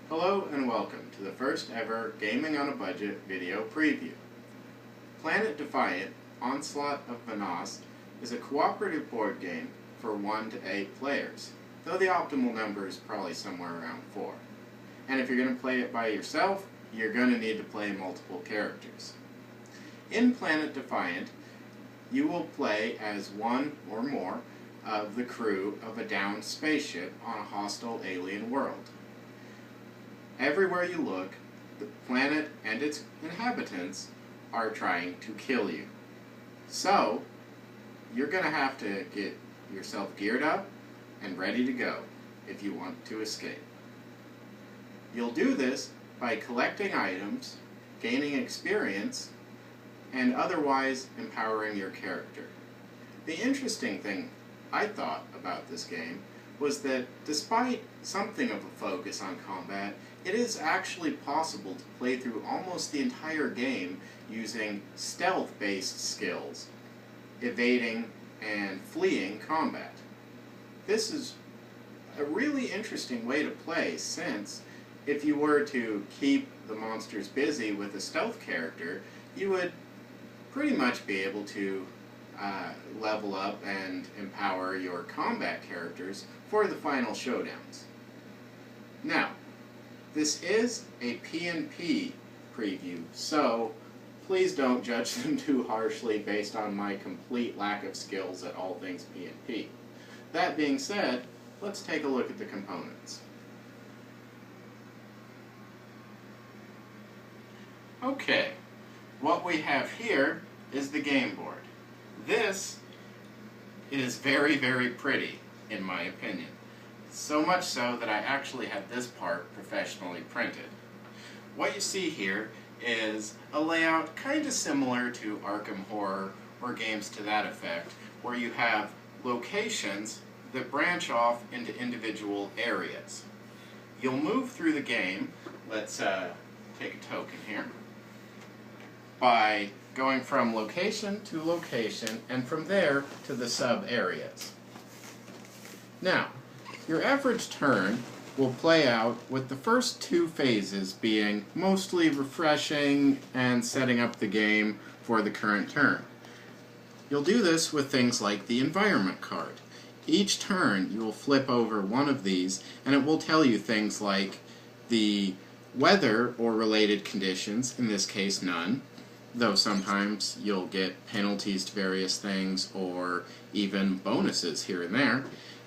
Hello and welcome to the first ever Gaming on a Budget video preview. Planet Defiant, Onslaught of Vanaas is a cooperative board game for 1 to 8 players, though the optimal number is probably somewhere around 4. And if you're going to play it by yourself, you're going to need to play multiple characters. In Planet Defiant, you will play as one or more of the crew of a downed spaceship on a hostile alien world. Everywhere you look, the planet and its inhabitants are trying to kill you. So, you're going to have to get yourself geared up and ready to go if you want to escape. You'll do this by collecting items, gaining experience, and otherwise empowering your character. The interesting thing I thought about this game was that despite something of a focus on combat, it is actually possible to play through almost the entire game using stealth-based skills, evading and fleeing combat. This is a really interesting way to play, since if you were to keep the monsters busy with a stealth character, you would pretty much be able to level up and empower your combat characters for the final showdowns. Now, this is a P&P preview, so please don't judge them too harshly based on my complete lack of skills at all things P&P. That being said, let's take a look at the components. Okay, what we have here is the game board. This is very, very pretty, in my opinion. So much so that I actually had this part professionally printed. What you see here is a layout kind of similar to Arkham Horror or games to that effect, where you have locations that branch off into individual areas. You'll move through the game, let's take a token here, by going from location to location, and from there to the sub-areas. Now, your average turn will play out with the first 2 phases being mostly refreshing and setting up the game for the current turn. You'll do this with things like the environment card. Each turn you will flip over one of these, and it will tell you things like the weather or related conditions, in this case none, though sometimes you'll get penalties to various things or even bonuses here and there,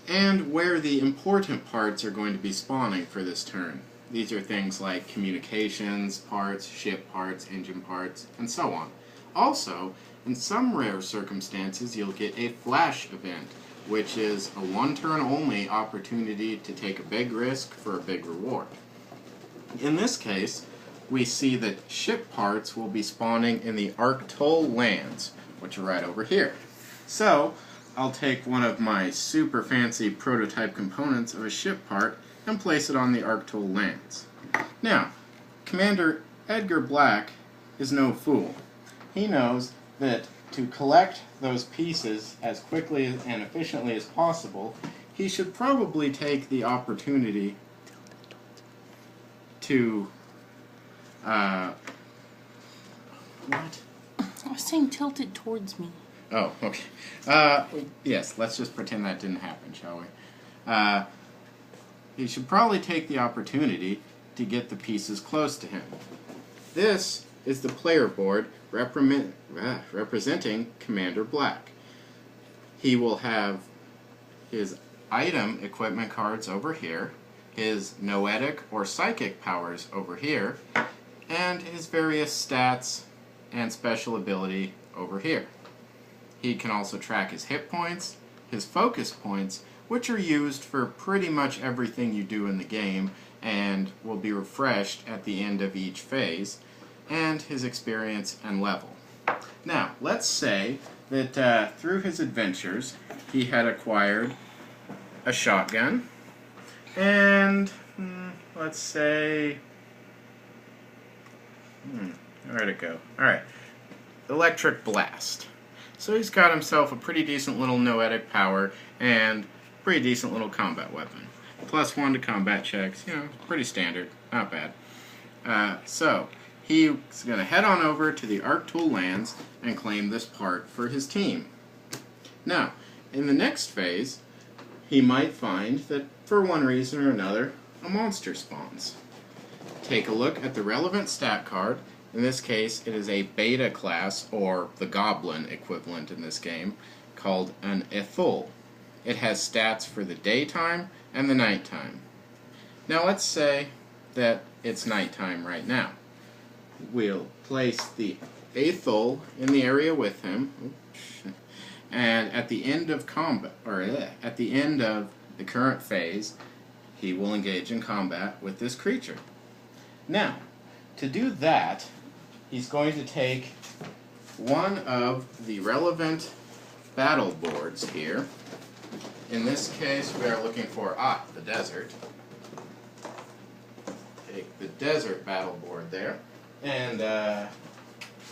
and where the important parts are going to be spawning for this turn. These are things like communications parts, ship parts, engine parts, and so on. Also, in some rare circumstances, you'll get a flash event, which is a 1-turn only opportunity to take a big risk for a big reward. In this case, we see that ship parts will be spawning in the Arctol lands, which are right over here. So, I'll take one of my super fancy prototype components of a ship part and place it on the Arctol lands. Now, Commander Edgar Black is no fool. He knows that to collect those pieces as quickly and efficiently as possible, he should probably take the opportunity to what? I was saying tilt it towards me. Oh, okay. Yes, let's just pretend that didn't happen, shall we? He should probably take the opportunity to get the pieces close to him. This is the player board representing Commander Black. He will have his item equipment cards over here, his noetic or psychic powers over here, and his various stats and special ability over here. He can also track his hit points, his focus points, which are used for pretty much everything you do in the game and will be refreshed at the end of each phase, and his experience and level. Now, let's say that through his adventures he had acquired a shotgun and let's say where'd it go? Alright, electric blast. So he's got himself a pretty decent little noetic power and pretty decent little combat weapon. +1 to combat checks. You know, pretty standard. Not bad. So, he's going to head on over to the Arctool lands and claim this part for his team. Now, in the next phase, he might find that, for one reason or another, a monster spawns. Take a look at the relevant stat card. In this case, it is a beta class, or the goblin equivalent in this game, called an Ethul. It has stats for the daytime and the nighttime. Now let's say that it's nighttime right now. We'll place the Ethul in the area with him, and at the end of combat, or at the end of the current phase, he will engage in combat with this creature. Now, to do that, he's going to take one of the relevant battle boards here. In this case, we are looking for, the desert. Take the desert battle board there, and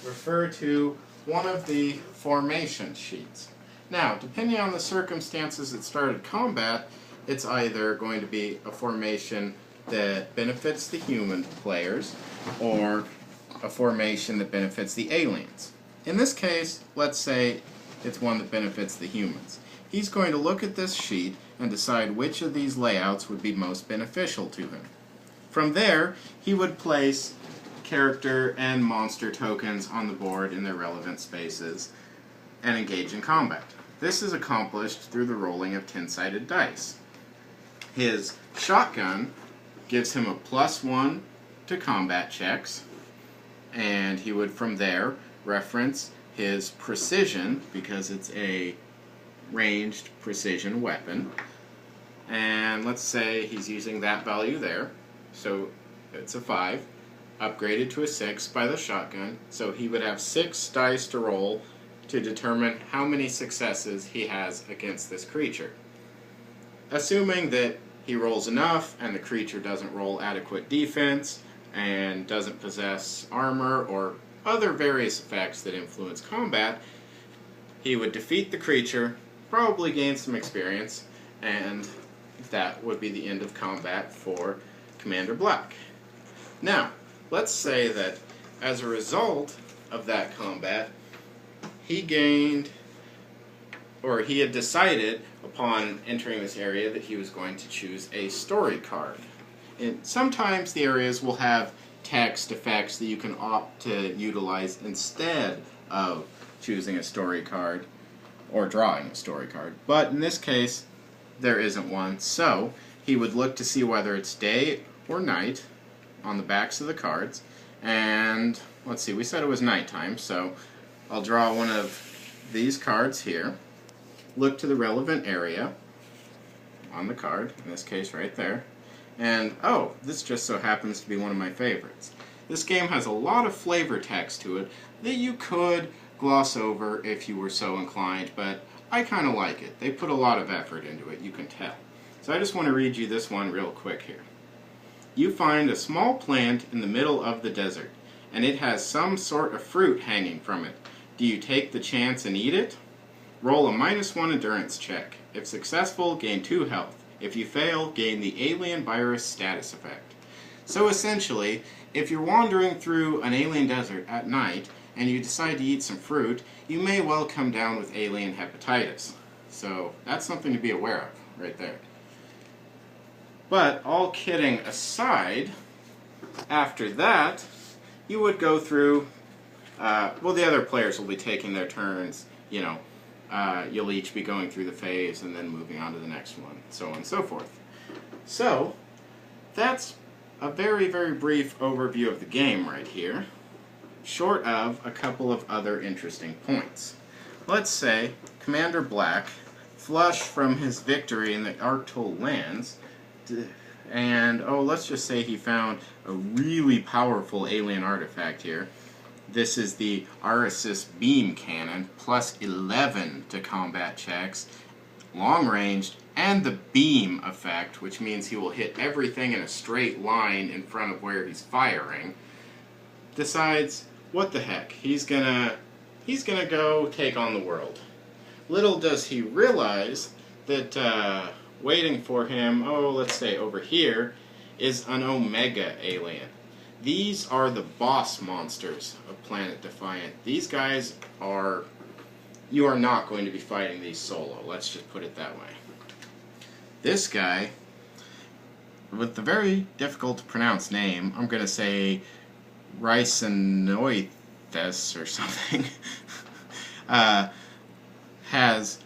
refer to one of the formation sheets. Now, depending on the circumstances that started combat, it's either going to be a formation that benefits the human players, or a formation that benefits the aliens. In this case, let's say it's one that benefits the humans. He's going to look at this sheet and decide which of these layouts would be most beneficial to him. From there, he would place character and monster tokens on the board in their relevant spaces and engage in combat. This is accomplished through the rolling of 10-sided dice. His shotgun gives him a +1 to combat checks, and he would from there reference his precision, because it's a ranged precision weapon, and let's say he's using that value there, so it's a 5, upgraded to a 6 by the shotgun, so he would have 6 dice to roll to determine how many successes he has against this creature. Assuming that he rolls enough and the creature doesn't roll adequate defense and doesn't possess armor or other various effects that influence combat, he would defeat the creature, probably gain some experience, and that would be the end of combat for Commander Black. Now, let's say that as a result of that combat, he gained, or he had decided upon entering this area that he was going to choose a story card. And sometimes the areas will have text effects that you can opt to utilize instead of choosing a story card or drawing a story card. But in this case, there isn't one, so he would look to see whether it's day or night on the backs of the cards. And let's see, we said it was nighttime, so I'll draw one of these cards here, look to the relevant area on the card, in this case right there, and this just so happens to be one of my favorites. This game has a lot of flavor text to it that you could gloss over if you were so inclined, but I kind of like it. They put a lot of effort into it, you can tell. So I just want to read you this one real quick here. You find a small plant in the middle of the desert, and it has some sort of fruit hanging from it. Do you take the chance and eat it? Roll a -1 endurance check. If successful, gain 2 health. If you fail, gain the alien virus status effect. So essentially, if you're wandering through an alien desert at night and you decide to eat some fruit, you may well come down with alien hepatitis. So that's something to be aware of right there. But all kidding aside, after that, you would go through, the other players will be taking their turns, you'll each be going through the phase and then moving on to the next one, so on and so forth. So, that's a very, very brief overview of the game right here, short of a couple of other interesting points. Let's say Commander Black, flush from his victory in the Arctool lands, and let's just say he found a really powerful alien artifact here. This is the Arasis Beam Cannon, +11 to combat checks, long ranged, and the beam effect, which means he will hit everything in a straight line in front of where he's firing. Decides, what the heck, he's gonna go take on the world. Little does he realize that waiting for him, oh, let's say over here, is an Omega alien. These are the boss monsters of Planet Defiant. These guys are... You are not going to be fighting these solo. Let's just put it that way. This guy, with the very difficult to pronounce name, I'm going to say Ricinoithes or something, has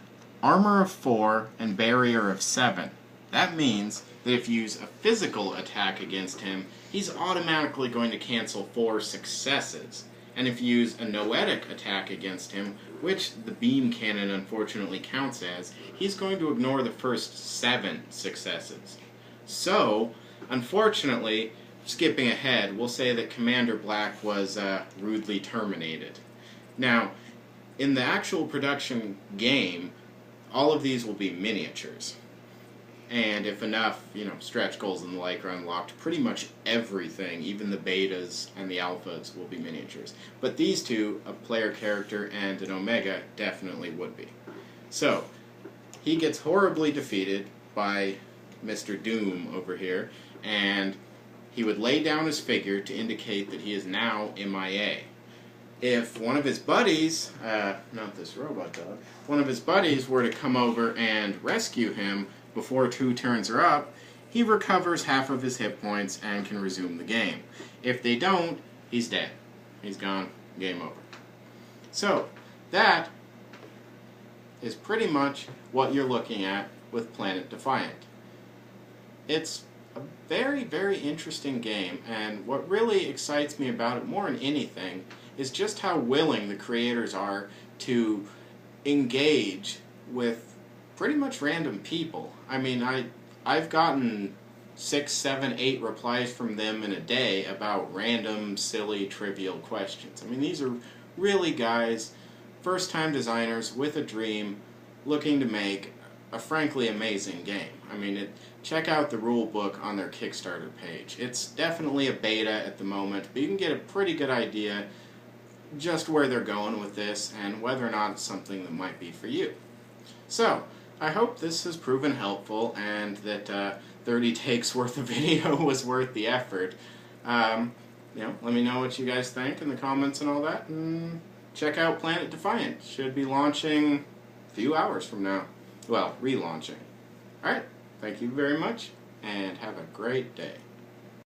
armor of 4 and barrier of 7. That means that if you use a physical attack against him, he's automatically going to cancel 4 successes. And if you use a noetic attack against him, which the beam cannon unfortunately counts as, he's going to ignore the first 7 successes. So, unfortunately, skipping ahead, we'll say that Commander Black was rudely terminated. Now, in the actual production game, all of these will be miniatures. And if enough, stretch goals and the like are unlocked, pretty much everything, even the betas and the alphas, will be miniatures. But these two, a player character and an Omega, definitely would be. So, he gets horribly defeated by Mr. Doom over here, and he would lay down his figure to indicate that he is now MIA. If one of his buddies, not this robot dog, if one of his buddies were to come over and rescue him before 2 turns are up, he recovers half of his hit points and can resume the game. If they don't, he's dead. He's gone. Game over. So, that is pretty much what you're looking at with Planet Defiant. It's a very, very interesting game, and what really excites me about it more than anything is just how willing the creators are to engage with pretty much random people. I mean, I've gotten 6, 7, 8 replies from them in a day about random, silly, trivial questions. I mean, these are really guys, first-time designers with a dream, looking to make a frankly amazing game. I mean, check out the rule book on their Kickstarter page. It's definitely a beta at the moment, but you can get a pretty good idea just where they're going with this and whether or not it's something that might be for you. So, I hope this has proven helpful and that 30 takes worth of video was worth the effort. Let me know what you guys think in the comments and all that, and check out Planet Defiant. Should be launching a few hours from now. Well, relaunching. Alright, thank you very much, and have a great day.